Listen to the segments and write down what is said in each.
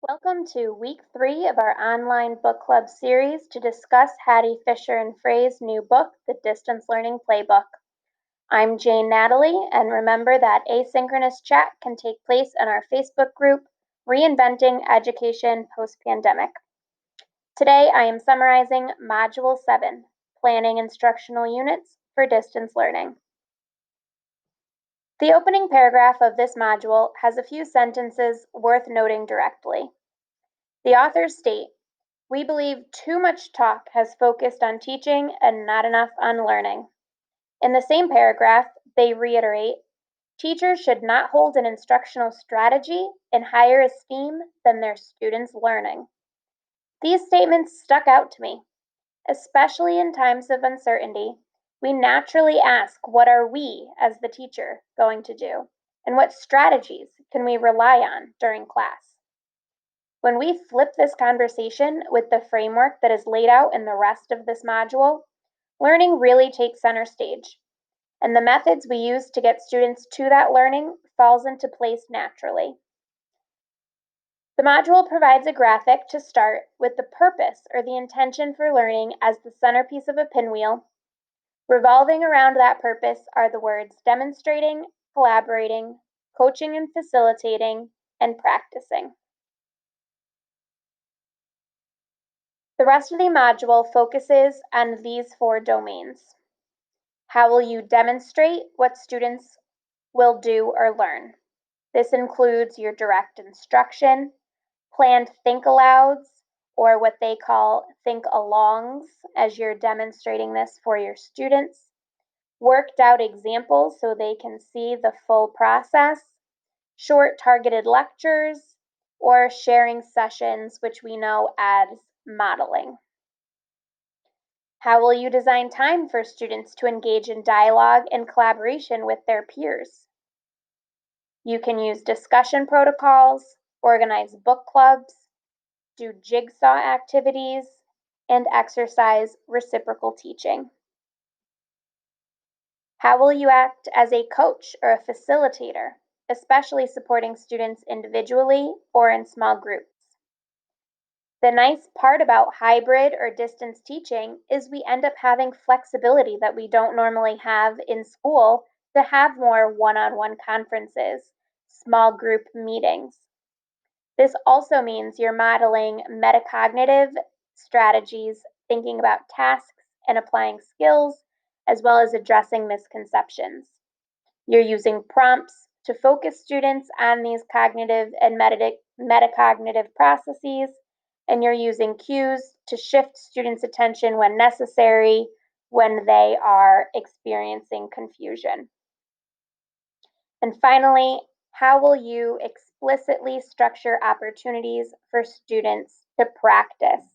Welcome to week 3 of our online book club series to discuss Hattie Fisher and Frey's new book, The Distance Learning Playbook. I'm Jane Natalie, and remember that asynchronous chat can take place in our Facebook group, Reinventing Education Post-Pandemic. Today I am summarizing Module 7, Planning Instructional Units for Distance Learning. The opening paragraph of this module has a few sentences worth noting directly. The authors state, "We believe too much talk has focused on teaching and not enough on learning." In the same paragraph, they reiterate, "Teachers should not hold an instructional strategy in higher esteem than their students' learning." These statements stuck out to me. Especially in times of uncertainty, we naturally ask, what are we, as the teacher, going to do? And what strategies can we rely on during class? When we flip this conversation with the framework that is laid out in the rest of this module, learning really takes center stage, and the methods we use to get students to that learning falls into place naturally. The module provides a graphic to start with the purpose or the intention for learning as the centerpiece of a pinwheel. Revolving around that purpose are the words demonstrating, collaborating, coaching and facilitating, and practicing. The rest of the module focuses on these 4 domains. How will you demonstrate what students will do or learn? This includes your direct instruction, planned think-alouds, or what they call think-alongs as you're demonstrating this for your students, worked out examples so they can see the full process, short targeted lectures, or sharing sessions, which we know as modeling. How will you design time for students to engage in dialogue and collaboration with their peers? You can use discussion protocols, organize book clubs, do jigsaw activities, and exercise reciprocal teaching. How will you act as a coach or a facilitator, especially supporting students individually or in small groups? The nice part about hybrid or distance teaching is we end up having flexibility that we don't normally have in school to have more one-on-one conferences, small group meetings. This also means you're modeling metacognitive strategies, thinking about tasks and applying skills, as well as addressing misconceptions. You're using prompts to focus students on these cognitive and metacognitive processes, and you're using cues to shift students' attention when necessary when they are experiencing confusion. And finally, how will you explicitly structure opportunities for students to practice?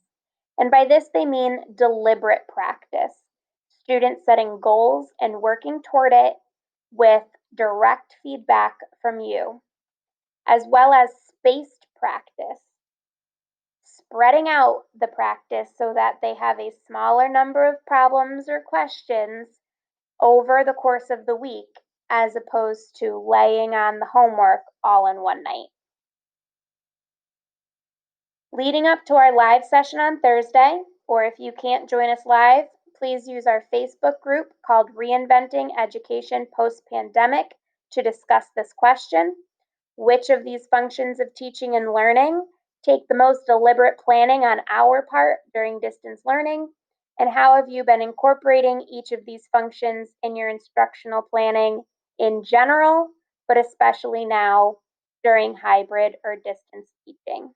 And by this, they mean deliberate practice. Students setting goals and working toward it with direct feedback from you, as well as spaced practice, spreading out the practice so that they have a smaller number of problems or questions over the course of the week, as opposed to laying on the homework all in one night. Leading up to our live session on Thursday, or if you can't join us live, please use our Facebook group called Reinventing Education Post-Pandemic to discuss this question. Which of these functions of teaching and learning take the most deliberate planning on our part during distance learning? And how have you been incorporating each of these functions in your instructional planning in general, but especially now during hybrid or distance teaching?